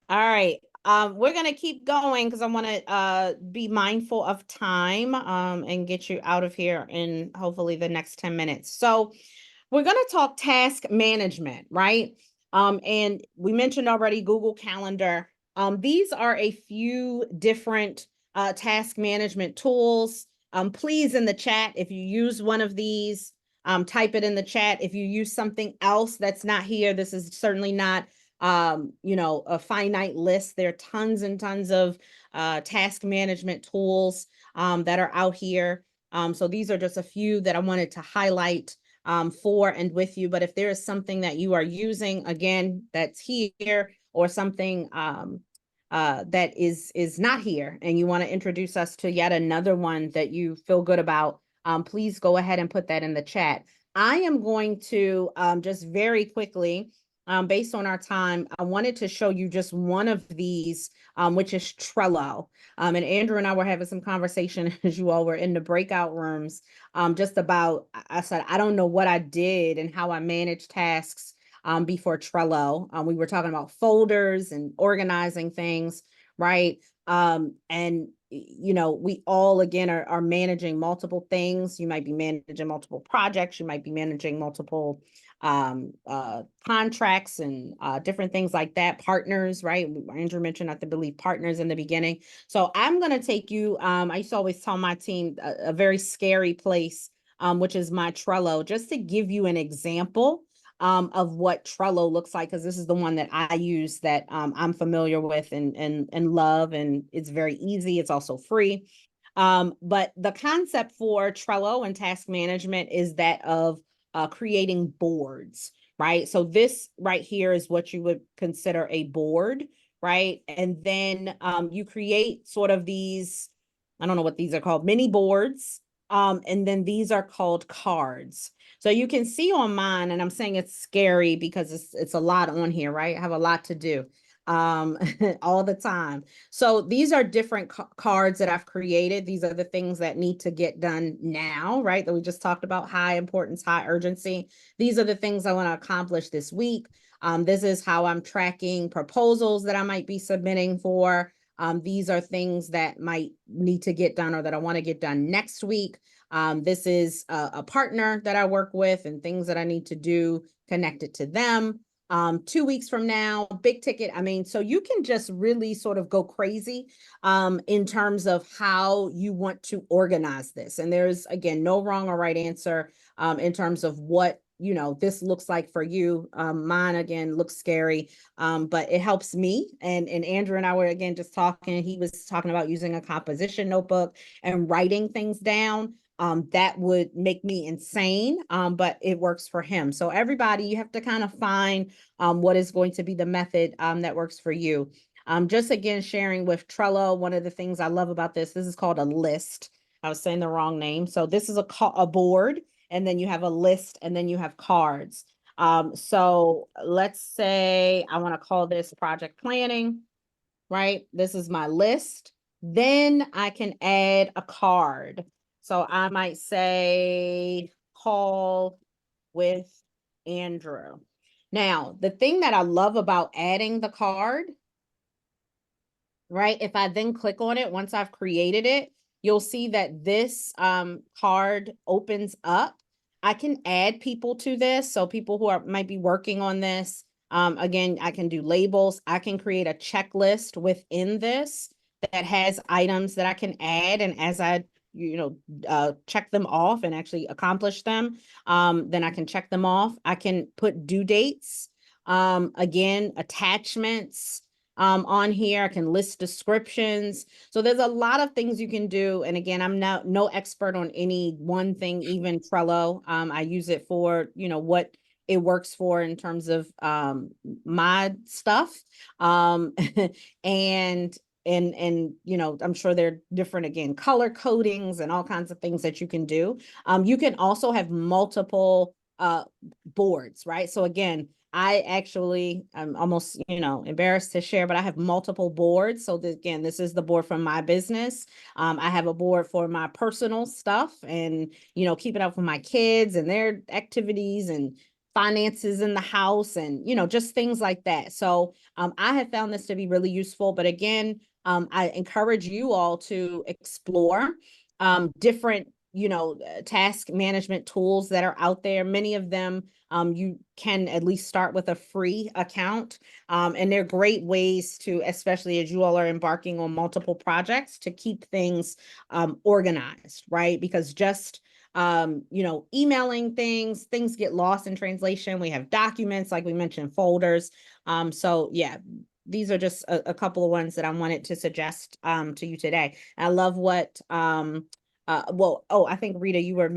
right. We're gonna keep going because I want to be mindful of time and get you out of here in hopefully the next 10 minutes. So we're gonna talk task management, right? And we mentioned already Google Calendar. These are a few different task management tools. Please in the chat, if you use one of these, type it in the chat. If you use something else that's not here, this is certainly not a finite list. There are tons and tons of task management tools that are out here. So these are just a few that I wanted to highlight for and with you. But if there is something that you are using, again, that's here, or something that is not here, and you want to introduce us to yet another one that you feel good about, please go ahead and put that in the chat. I am going to just very quickly, based on our time, I wanted to show you just one of these, which is Trello. And Andrew and I were having some conversation as you all were in the breakout rooms, just about, I said, I don't know what I did and how I manage tasks before Trello. We were talking about folders and organizing things, right? And we all, again, are managing multiple things. You might be managing multiple projects. You might be managing multiple contracts and different things like that. Partners, right? Andrew mentioned, I believe, partners in the beginning. So I'm going to take you, I used to always tell my team, a very scary place, which is my Trello, just to give you an example of what Trello looks like, because this is the one that I use, that I'm familiar with and love, and it's very easy. It's also free. But the concept for Trello and task management is that of creating boards, right? So this right here is what you would consider a board, right? And then you create sort of these, I don't know what these are called, mini boards. And then these are called cards. So you can see on mine, and I'm saying it's scary because it's a lot on here, right? I have a lot to do all the time. So these are different cards that I've created. These are the things that need to get done now, right? That we just talked about: high importance, high urgency. These are the things I want to accomplish this week. This is how I'm tracking proposals that I might be submitting for. These are things that might need to get done or that I want to get done next week. This is a partner that I work with and things that I need to do connected to them. 2 weeks from now, big ticket. I mean, so you can just really sort of go crazy in terms of how you want to organize this. And there's, again, no wrong or right answer in terms of what this looks like for you. Mine, again, looks scary, but it helps me. And Andrew and I were, again, just talking. He was talking about using a composition notebook and writing things down. That would make me insane, but it works for him. So everybody, you have to kind of find what is going to be the method that works for you. Just again, sharing with Trello, one of the things I love about this is called a list. I was saying the wrong name. So this is a board, and then you have a list, and then you have cards. So let's say I want to call this project planning, right? This is my list. Then I can add a card. So I might say call with Andrew. Now, the thing that I love about adding the card, right? If I then click on it, once I've created it, you'll see that this card opens up. I can add people to this. So people who might be working on this, again, I can do labels. I can create a checklist within this that has items that I can add. And as I check them off and actually accomplish them, then I can check them off. I can put due dates, again, attachments, on here. I can list descriptions. So there's a lot of things you can do. And again, I'm no expert on any one thing, even Trello. I use it for, what it works for in terms of my stuff. and I'm sure there are different, again, color codings and all kinds of things that you can do. You can also have multiple boards, right? So again, I'm almost, embarrassed to share, but I have multiple boards. So again, this is the board from my business. I have a board for my personal stuff and, keeping up with my kids and their activities and finances in the house and, just things like that. So I have found this to be really useful. But again, I encourage you all to explore different, task management tools that are out there. Many of them, you can at least start with a free account. And they're great ways to, especially as you all are embarking on multiple projects, to keep things organized, right? Because just emailing things get lost in translation. We have documents, like we mentioned, folders. So yeah, these are just a couple of ones that I wanted to suggest to you today. I love what I think Rita, you were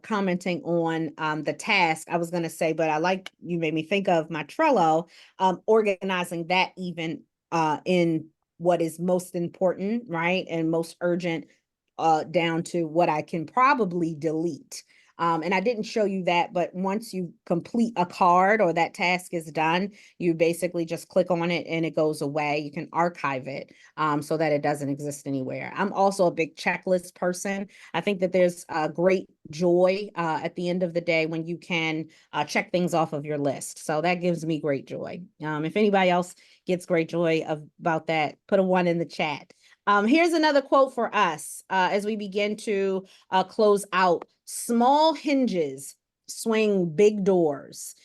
commenting on the task. I was going to say, but you made me think of my Trello, organizing that even in what is most important, right? And most urgent, down to what I can probably delete. And I didn't show you that, but once you complete a card or that task is done, you basically just click on it and it goes away. You can archive it so that it doesn't exist anywhere. I'm also a big checklist person. I think that there's a great joy at the end of the day when you can check things off of your list. So that gives me great joy. If anybody else gets great joy about that, put a 1 in the chat. Here's another quote for us as we begin to close out. Small hinges swing big doors.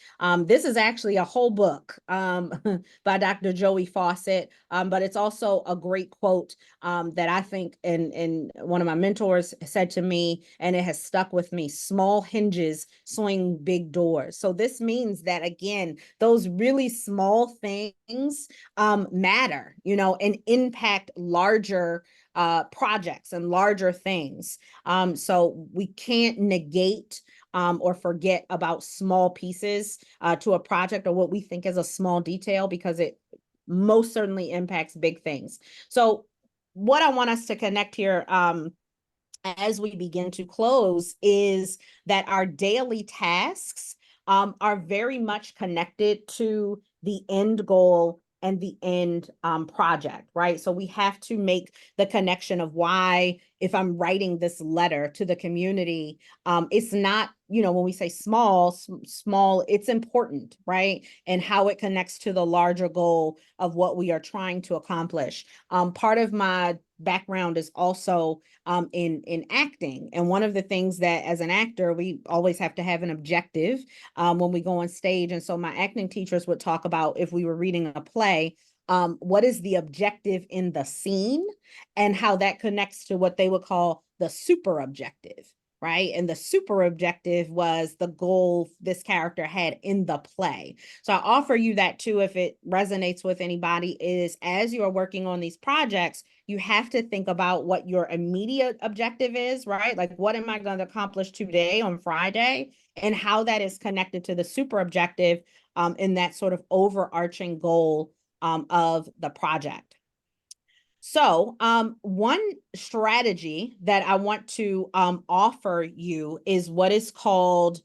This is actually a whole book by Dr. Joey Fawcett, but it's also a great quote that I think and one of my mentors said to me, and it has stuck with me: small hinges swing big doors. So this means that, again, those really small things matter, and impact larger projects and larger things. So we can't negate or forget about small pieces to a project or what we think is a small detail, because it most certainly impacts big things. So what I want us to connect here as we begin to close is that our daily tasks are very much connected to the end goal and the end project, right? So we have to make the connection of why, if I'm writing this letter to the community, it's not, when we say small, it's important, right? And how it connects to the larger goal of what we are trying to accomplish. Part of my background is also in acting. And one of the things that as an actor, we always have to have an objective when we go on stage. And so my acting teachers would talk about, if we were reading a play, what is the objective in the scene and how that connects to what they would call the super objective, right? And the super objective was the goal this character had in the play. So I offer you that too, if it resonates with anybody, is as you are working on these projects, you have to think about what your immediate objective is, right? Like, what am I going to accomplish today on Friday, and how that is connected to the super objective in that sort of overarching goal of the project. So one strategy that I want to offer you is what is called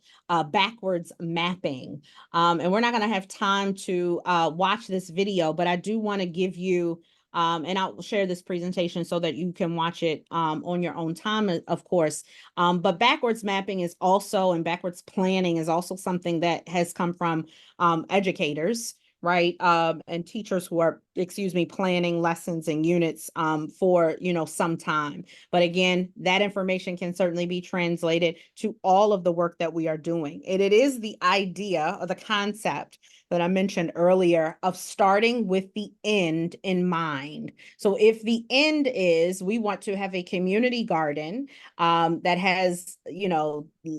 backwards mapping. And we're not going to have time to watch this video, but I do want to give you, and I'll share this presentation so that you can watch it on your own time, of course. But backwards mapping is also, and backwards planning is also something that has come from educators, right? And teachers who are planning lessons and units for, some time. But again, that information can certainly be translated to all of the work that we are doing. It is the idea or the concept that I mentioned earlier of starting with the end in mind. So if the end is we want to have a community garden that has,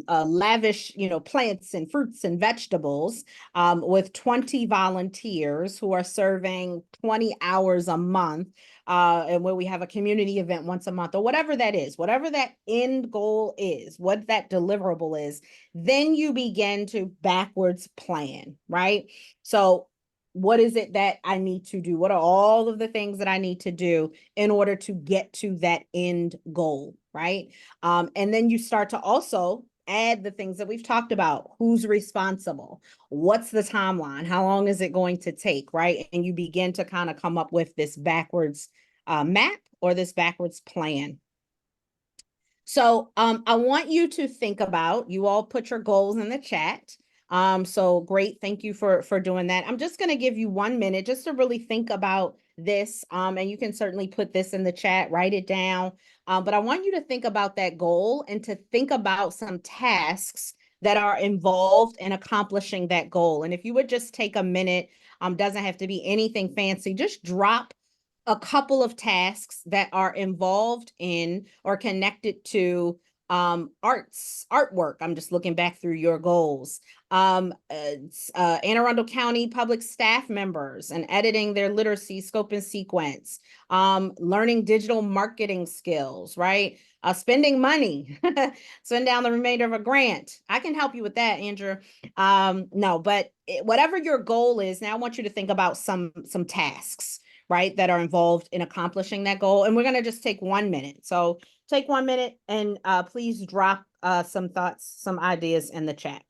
lavish, plants and fruits and vegetables with 20 volunteers who are serving 20 hours a month, and where we have a community event once a month or whatever that is, whatever that end goal is, what that deliverable is, then you begin to backwards plan, right? So what is it that I need to do? What are all of the things that I need to do in order to get to that end goal, right? And then you start to also add the things that we've talked about. Who's responsible? What's the timeline? How long is it going to take, right? And you begin to kind of come up with this backwards map or this backwards plan. So I want you to think about, you all put your goals in the chat. So great, thank you for doing that. I'm just going to give you 1 minute just to really think about this. And you can certainly put this in the chat, write it down. But I want you to think about that goal and to think about some tasks that are involved in accomplishing that goal. And if you would just take a minute, doesn't have to be anything fancy, just drop a couple of tasks that are involved in or connected to artwork. I'm just looking back through your goals. Anne Arundel County public staff members and editing their literacy scope and sequence, learning digital marketing skills, right? Spending money, spend down the remainder of a grant. I can help you with that, Andrew. No, but whatever your goal is, now I want you to think about some tasks, right, that are involved in accomplishing that goal. And we're going to just take 1 minute. So take 1 minute and please drop some thoughts, some ideas in the chat.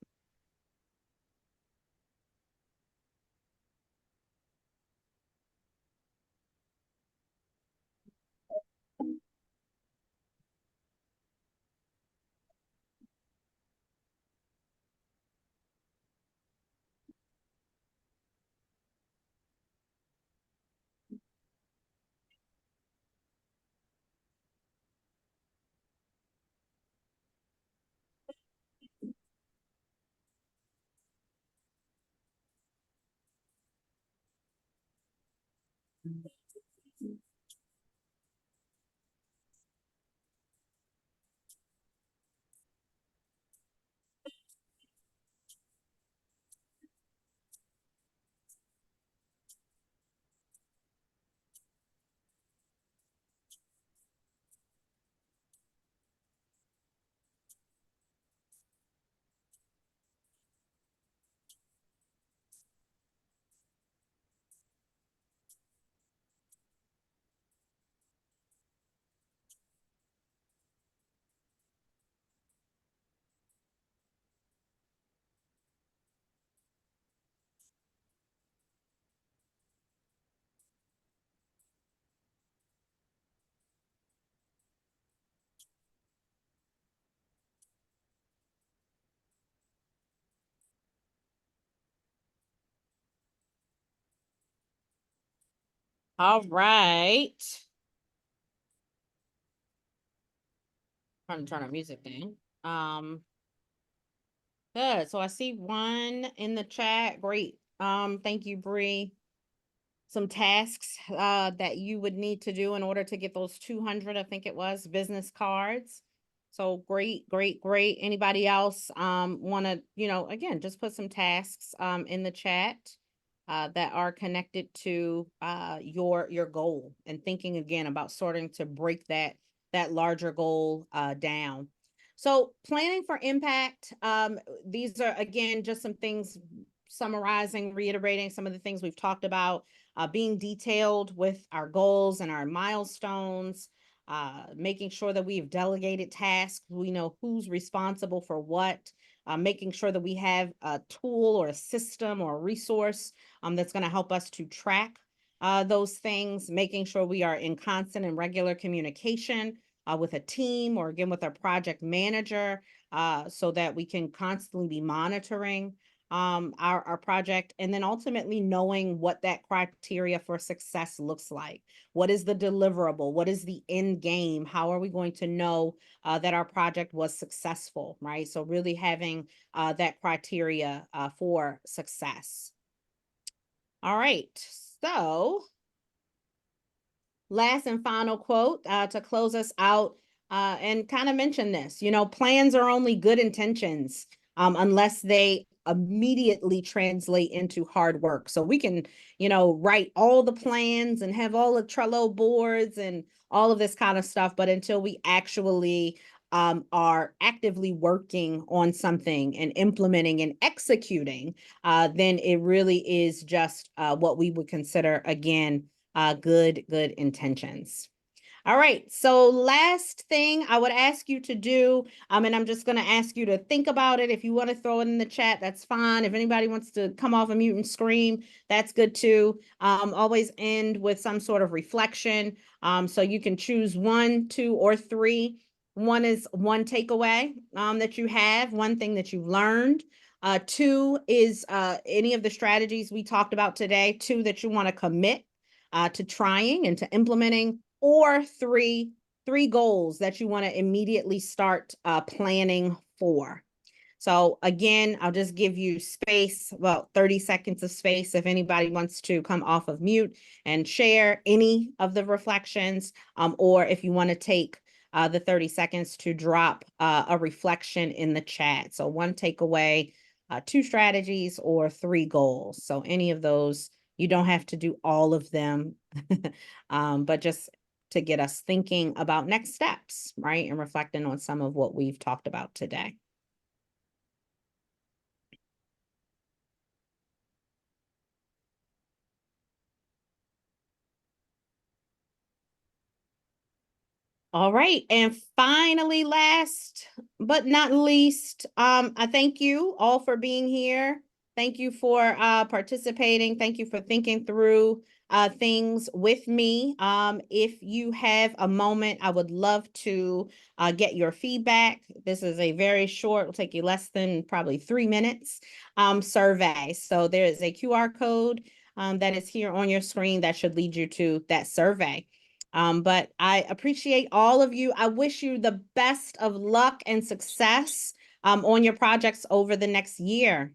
All right. Trying to turn our music down. Good. So I see one in the chat. Great. Thank you, Bree. Some tasks that you would need to do in order to get those 200, I think it was, business cards. So great. Anybody else want to, again, just put some tasks in the chat that are connected to your goal, and thinking again about starting to break that larger goal down. So planning for impact, these are, again, just some things summarizing, reiterating some of the things we've talked about, being detailed with our goals and our milestones, making sure that we've delegated tasks. We know who's responsible for what, making sure that we have a tool or a system or a resource that's going to help us to track those things, making sure we are in constant and regular communication with a team, or again with our project manager, so that we can constantly be monitoring our project, and then ultimately knowing what that criteria for success looks like. What is the deliverable? What is the end game? How are we going to know that our project was successful, right? So really having that criteria for success. All right, so last and final quote to close us out, and kind of mention this, you know, plans are only good intentions unless they immediately translate into hard work. So we can, you know, write all the plans and have all the Trello boards and all of this kind of stuff, but until we actually are actively working on something and implementing and executing, then it really is just what we would consider, again, good intentions. All right, so last thing I would ask you to do, and I'm just going to ask you to think about it. If you want to throw it in the chat, that's fine. If anybody wants to come off a mute and scream, that's good too. Always end with some sort of reflection. So you can choose 1, 2, or 3. One is one takeaway that you have, one thing that you've learned. 2 is any of the strategies we talked about today, 2 that you want to commit to trying and to implementing, or 3 goals that you want to immediately start planning for. So again, I'll just give you space, well, 30 seconds of space if anybody wants to come off of mute and share any of the reflections, or if you want to take the 30 seconds to drop a reflection in the chat. So 1 takeaway, 2 strategies, or 3 goals. So any of those, you don't have to do all of them, but just to get us thinking about next steps, right? And reflecting on some of what we've talked about today. All right, and finally, last but not least, I thank you all for being here. Thank you for participating. Thank you for thinking through things with me. If you have a moment, I would love to get your feedback. This is a very short, will take you less than probably 3 minutes survey. So there is a QR code that is here on your screen that should lead you to that survey. But I appreciate all of you. I wish you the best of luck and success on your projects over the next year.